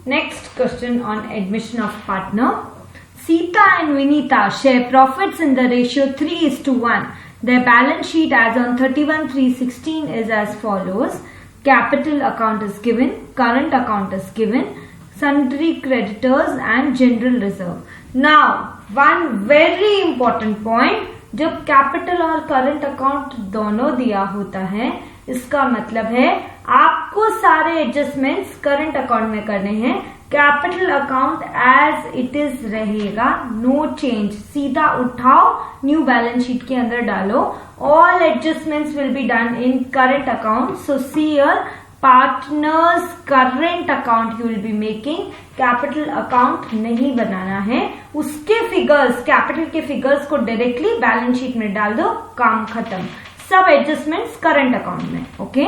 Next question on admission of partner. Sita and Vinita share profits in the ratio 3:1. Their balance sheet as on 31/3/16 is as follows. Capital account is given, current account is given, sundry creditors and general reserve. Now, one very important point, जब capital और current account दोनों दिया होता है, इसका मतलब है आपको सारे एडजस्टमेंट्स करंट अकाउंट में करने हैं. Capital account as it is रहेगा, नो चेंज. सीधा उठाओ, न्यू बैलेंस शीट के अंदर डालो. All adjustments will be done in current account. So see here, partners current account you will be making. Capital account नहीं बनाना है. उसके फिगर्स, कैपिटल के फिगर्स को डायरेक्टली बैलेंस शीट में डाल दो, काम खत्म. सब एडजस्टमेंट्स करंट अकाउंट में. Okay.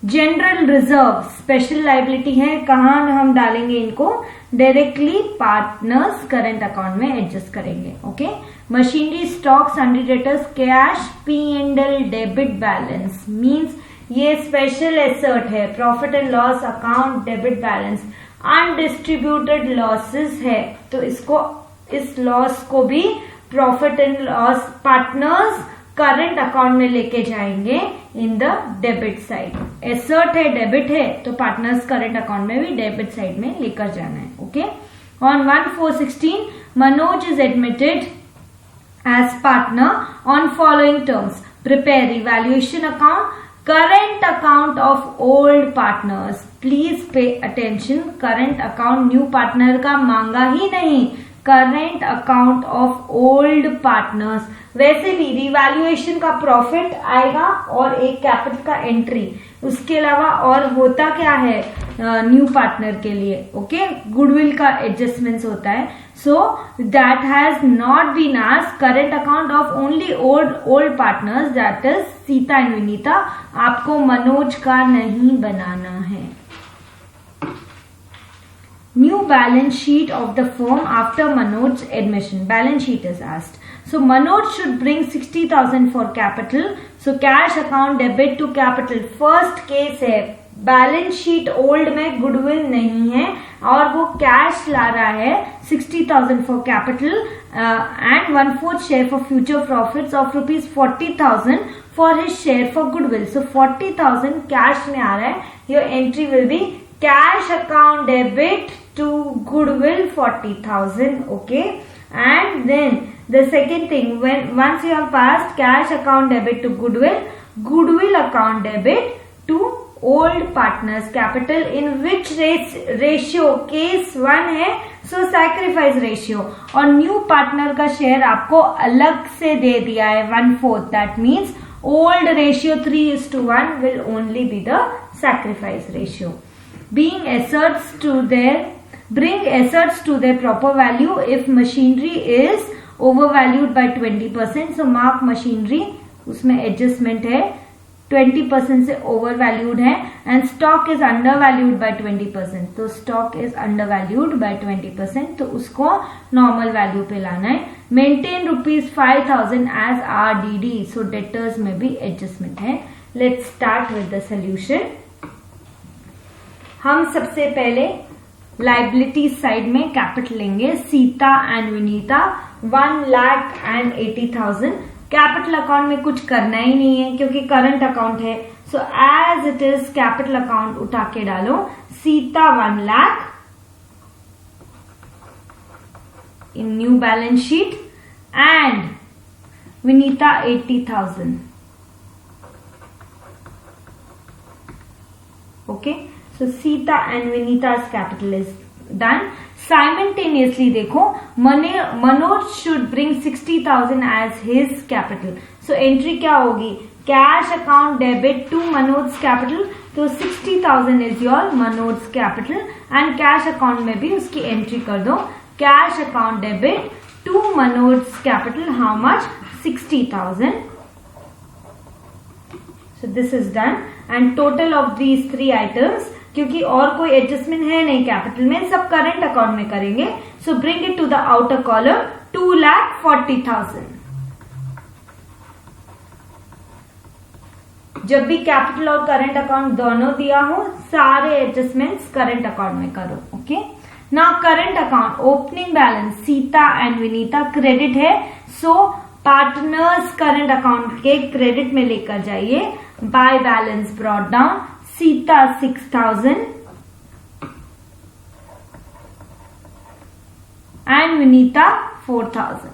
General reserve special liability है, कहां हम डालेंगे इनको? डायरेक्टली पार्टनर्स करंट अकाउंट में एडजस्ट करेंगे. Okay. Machinery stock sundry debtors cash P&L debit balance means ये स्पेशल एसेट है. Profit and loss account debit balance. Undistributed losses है, तो इसको, इस लॉस को भी profit and loss partners current account में लेके जाएंगे in the debit side. Asset है, डेबिट है, तो पार्टनर्स करंट अकाउंट में भी डेबिट साइड में लेकर जाना है. Okay. On 1/4/16 Manoj is admitted as partner on following terms. Prepare evaluation account, current account of old partners. Please pay attention, current account new partner का मांगा ही नहीं, current account of old partners. वैसे भी रिवैल्यूएशन का प्रॉफिट आएगा और एक कैपिटल का एंट्री, उसके अलावा और होता क्या है न्यू पार्टनर के लिए? ओके. गुडविल का एडजस्टमेंट्स होता है. So that has not been asked. Current account of only old partners, that is Sita and Vinita. आपको मनोज का नहीं बनाना है. New balance sheet of the firm after Manoj's admission. Balance sheet is asked. So Manoj should bring 60,000 for capital. So cash account debit to capital. First case है, balance sheet old में goodwill नहीं है और वो cash ला रहा है 60,000 for capital and 1/4 share for future profits of ₹40,000 for his share for goodwill. So 40,000 cash में आ रहा है. Your entry will B cash account debit to goodwill 40,000. Okay. And then the second thing, once you have passed cash account debit to goodwill account debit to old partners capital. In which ratio? Case 1 है, so sacrifice ratio. और new partner का share आपको अलग से दे दिया है 1/4. That means old ratio 3:1 will only be the sacrifice ratio. Bring assets to their proper value if machinery is overvalued by 20%. So mark machinery, उसमें adjustment है, 20% से overvalued है, and stock is undervalued by 20%. तो stock is undervalued by 20%, तो उसको normal value पे लाना है. Maintain ₹5,000 as RDD. So debtors में भी adjustment है. Let's start with the solution. हम सबसे पहले लाइबिलिटी साइड में कैपिटल लेंगे. Sita and Vinita 1,80,000. Capital account में कुछ करना ही नहीं है क्योंकि करंट अकाउंट है. So as it is capital account उठा के डालो. Sita 1 lakh in new balance sheet and Vinita 80,000. Okay. So Sita and Vinita's capital is done. Simultaneously देखो, Manoj should bring 60,000 as his capital. So entry क्या होगी? Cash account debit to Manoj's capital. तो 60,000 is your Manoj's capital and cash account में भी उसकी entry कर दो. Cash account debit to Manoj's capital. How much? 60,000. So this is done and total of these 3 items. क्योंकि और कोई adjustment है नहीं कैपिटल में, सब करंट अकाउंट में करेंगे. So bring it to the outer column. 2,40,000. जब भी कैपिटल और करंट अकाउंट दोनों दिया हो, सारे एडजस्टमेंट्स करंट अकाउंट में करो. Okay, now current account opening balance Sita and Vinita credit है, सो पार्टनर्स करंट अकाउंट के क्रेडिट में लेकर जाइए. By balance brought down, Sita 6000 and Vinita 4000.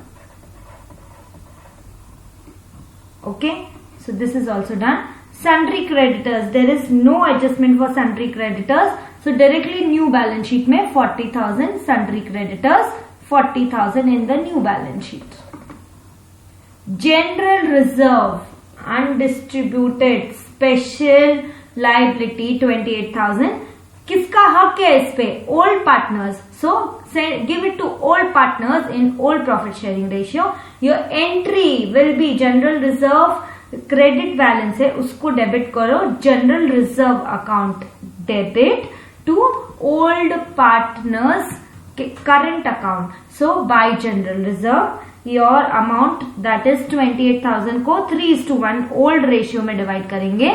Okay, so this is also done. Sundry creditors, there is no adjustment for sundry creditors, so directly new balance sheet में 40,000 sundry creditors, 40,000 in the new balance sheet. General reserve undistributed special liability 28,000. किसका हक है इस पे? Old partners. So give it to old partners in old profit sharing ratio. Your entry will be general reserve, credit balance है उसको debit करो, general reserve account debit to old partners current account. So by general reserve your amount that is 28,000 को 3:1 old ratio में divide करेंगे.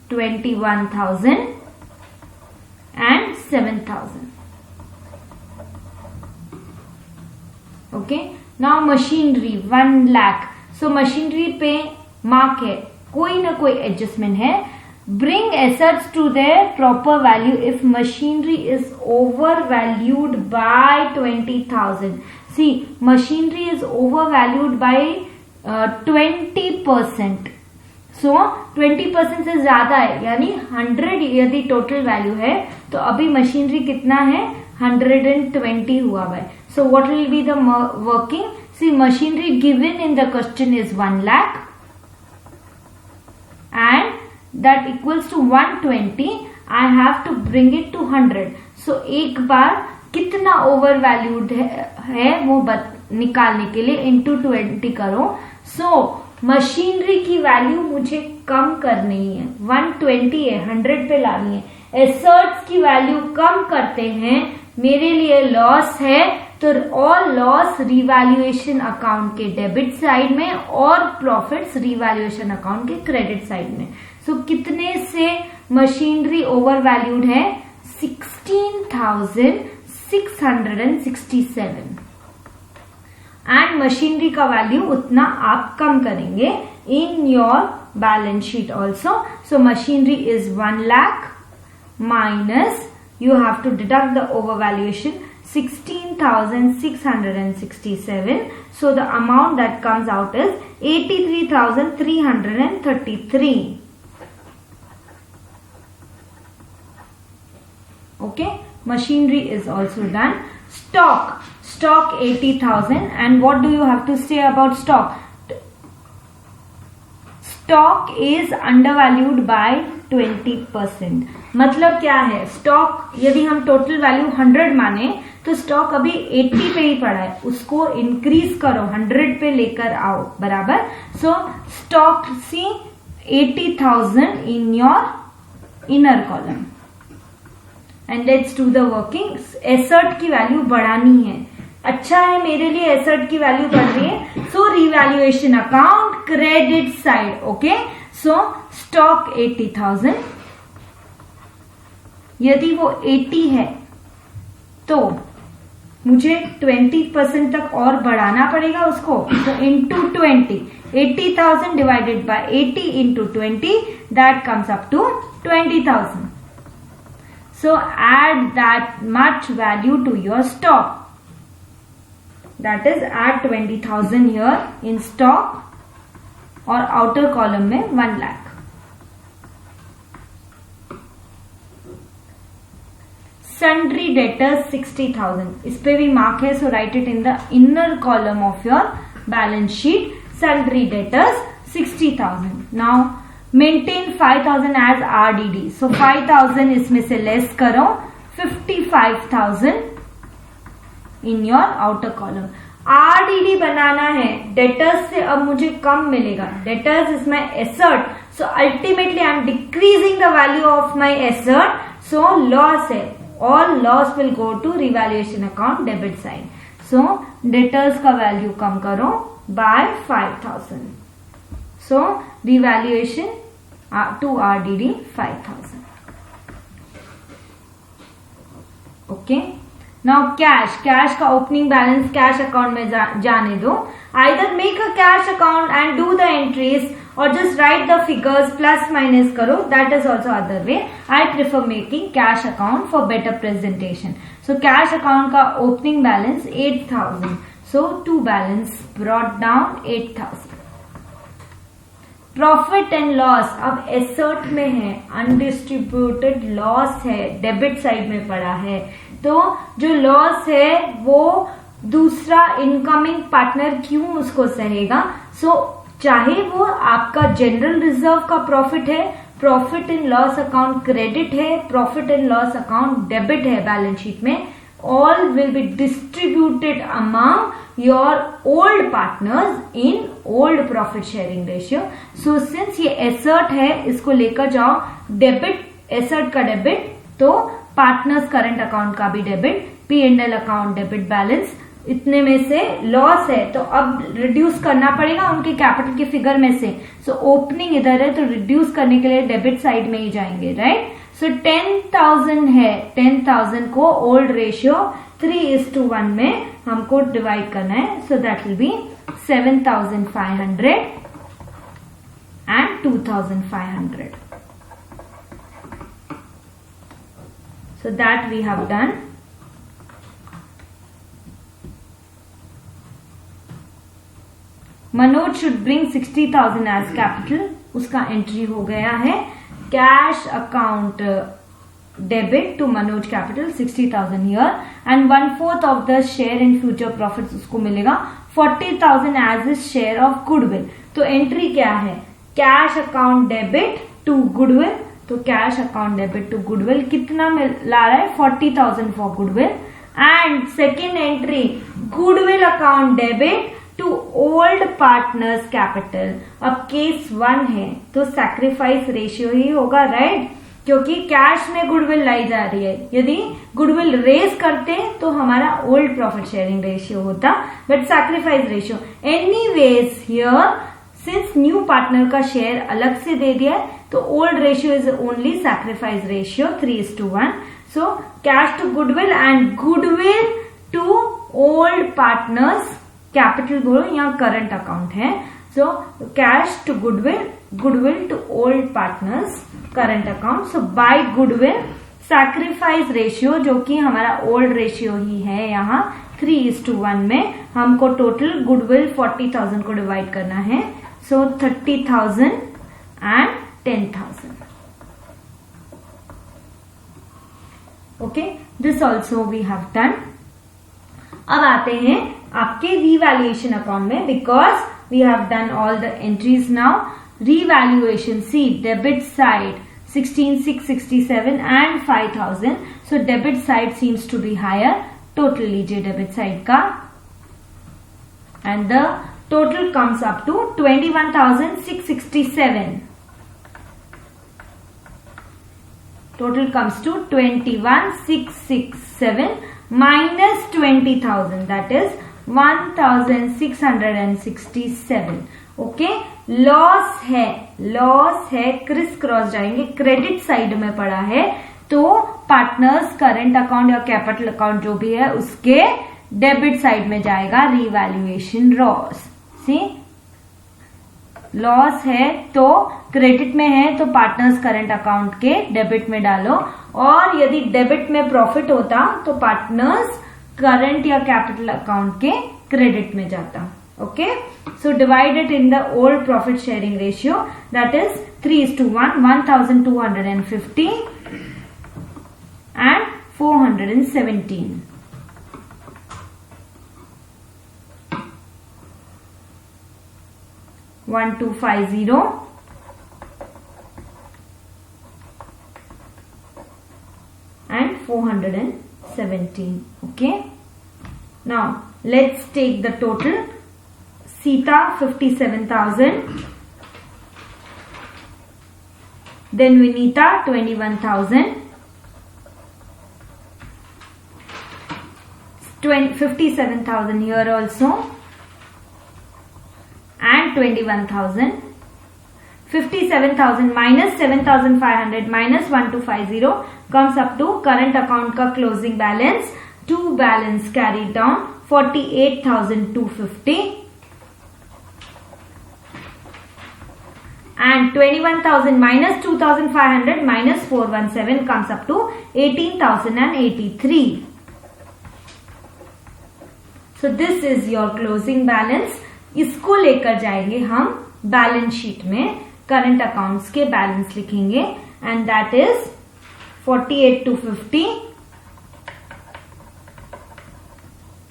21,000 and 7,000. Okay, now machinery 1 lakh. So machinery पे mark है, कोई ना कोई एडजस्टमेंट है. Bring assets to their proper value if machinery is overvalued by 20,000. See, machinery is overvalued by 20%. सो 20% से ज्यादा है, यानी 100 यदि टोटल वैल्यू है तो अभी मशीनरी कितना है? 120 हुआ है. So what will be the working? See, machinery given in the question is 1 lakh and that equals to 120. I have to bring it to 100. सो एक बार कितना ओवर वैल्यूड है वो निकालने के लिए इंटू 20 करो. सो मशीनरी की वैल्यू मुझे कम करनी है, 120 है, 100 पे लानी है. एसेट्स की वैल्यू कम करते हैं, मेरे लिए लॉस है, तो ऑल लॉस रिवैल्यूएशन अकाउंट के डेबिट साइड में और प्रॉफिट्स रिवैल्यूएशन अकाउंट के क्रेडिट साइड में. सो कितने से मशीनरी ओवर वैल्यूड है? 16,667 एंड मशीनरी का वैल्यू उतना आप कम करेंगे in your balance sheet also. So machinery is 1 lakh minus you have to deduct the overvaluation 16,667. So the amount that comes out is 83,333. Okay, machinery is also done. Stock 80,000. And what do you have to say about stock? Stock is undervalued by 20%. मतलब क्या है? Stock यदि हम total value 100 माने तो stock अभी 80 पे ही पड़ा है, उसको इंक्रीज करो, 100 पे लेकर आओ, बराबर. So stock see 80,000 in your inner column and let's do the working. Asset की वैल्यू बढ़ानी है, अच्छा है मेरे लिए एसेट की वैल्यू बढ़ रही है. So revaluation account credit side. Okay, so stock 80,000, यदि वो 80 है तो मुझे 20% तक और बढ़ाना पड़ेगा उसको. तो into 20, 80,000 divided by 80 into 20, that comes up to 20,000. So add that much value to your stock. That is, add 20,000 here in stock और outer column में 1 lakh. Sundry debtors 60,000. इस पे भी mark है, so write it in the inner column of your balance sheet. Sundry debtors 60,000. Now maintain 5,000 as RDD. So 5,000 इसमें से less करो, 55,000 in your outer column. RDD बनाना है, डेटर्स से अब मुझे कम मिलेगा. Debtors is my asset, so ultimately I am decreasing the value of my asset. So loss है, all loss will go to revaluation account debit side. So debtors का value कम करो by 5,000. So revaluation to RDD 5,000. Okay. Now cash का opening balance cash account में जाने दो. Either make a cash account and do the entries or just write the figures plus minus करो. That is also other way. I prefer making cash account for better presentation. So cash account का opening balance 8,000. So to balance brought down 8,000. Profit and loss अब asset में है, undistributed loss है, debit side में पड़ा है, तो जो लॉस है वो दूसरा इनकमिंग पार्टनर क्यों उसको सहेगा? सो चाहे वो आपका जनरल रिजर्व का प्रॉफिट है, profit in loss account credit है, profit in loss account debit है बैलेंस शीट में, all will be distributed among your old partners in old profit sharing ratio. So since ये एसेट है, इसको लेकर जाओ डेबिट, एसेट का डेबिट तो पार्टनर्स करंट अकाउंट का भी debit, P&L account debit balance, इतने में से लॉस है तो अब रिड्यूस करना पड़ेगा उनके कैपिटल के फिगर में से. सो ओपनिंग इधर है तो रिड्यूस करने के लिए डेबिट साइड में ही जाएंगे, राइट? सो 10,000 है, 10,000 को ओल्ड रेशियो 3:1 में हमको डिवाइड करना है. So that will be 7,500 and 2,500. So that we have done. Manoj should bring 60,000 as capital, उसका एंट्री हो गया है. Cash account debit to Manoj capital 60,000 here and 1/4 of the share in future profits उसको मिलेगा. 40,000 as is share of goodwill. तो entry क्या है? Cash account debit to goodwill. तो cash account debit to goodwill कितना ला रहा है? 40,000 for goodwill. And second entry goodwill account debit to old partners capital. अब केस 1 है तो सैक्रिफाइस रेशियो ही होगा, राइट? क्योंकि कैश में गुडविल लाई जा रही है. यदि गुडविल रेज करते तो हमारा ओल्ड प्रॉफिट शेयरिंग रेशियो होता, but sacrifice ratio anyways here since new partner का शेयर अलग से दे दिया है तो old ratio is only sacrifice ratio 3:1. So cash to goodwill and goodwill to old partners capital बोलो, यहाँ करंट अकाउंट है. So cash to goodwill, goodwill to old partners current account. So by goodwill sacrifice ratio जो कि हमारा old ratio ही है यहाँ 3:1 में हमको टोटल गुडविल 40,000 को डिवाइड करना है. So 30,000 and 10,000. Okay, this also we have done. अब आते हैं आपके रीवैल्यूएशन अकाउंट में, because we have done all the entries now. Revaluation see debit side 16,667 and 5,000. So debit side seems to be higher. Total लीजिए debit side का and the total comes up to 21,667. Total comes to 21,667 minus 20,000, that is 1,667. Okay, loss है crisscross जाएंगे, credit side में पड़ा है तो partners current account या capital account जो भी है उसके डेबिट साइड में जाएगा रीवैल्यूएशन लॉस. सी लॉस है तो क्रेडिट में है तो पार्टनर्स करंट अकाउंट के डेबिट में डालो, और यदि डेबिट में प्रॉफिट होता तो पार्टनर्स करंट या कैपिटल अकाउंट के क्रेडिट में जाता. Okay, so divide it in the old profit sharing ratio, that is 3:1, 1,250 and 417. 1,250 and 417. Okay, now let's take the total. Sita 57,000, then Vinita 21,000, 57,000 here also and 21,000. 57,000 minus 7,500 minus 1250 comes up to current account का closing balance, to balance carried down 48,250 and 21,000 minus 2,500 minus 417 comes up to 18,083. So this is your closing balance. इसको लेकर जाएंगे हम balance sheet में, current accounts के balance लिखेंगे and that is 48,250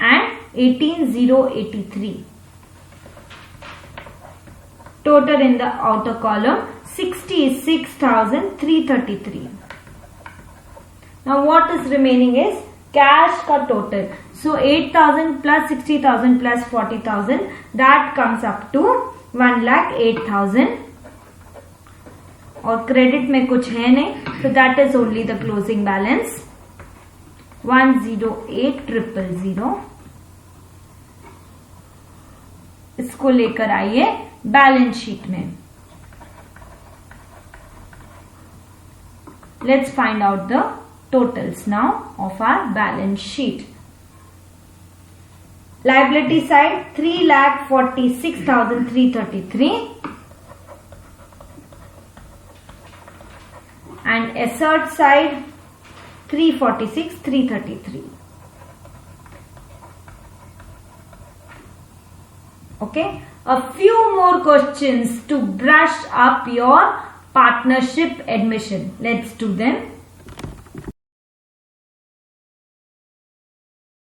and 18,083. Total in the outer column 66,333. Now what is remaining is cash का total. So 8,000 plus 60,000 plus 40,000, that comes up to 1,08,000. और credit में कुछ है नहीं, so that is only the closing balance 108,000. इसको लेकर आइए balance sheet में. Let's find out the totals now of our balance sheet. Liability side 3,46,333 and asset side 346,333. Okay, a few more questions to brush up your partnership admission. Let's do them.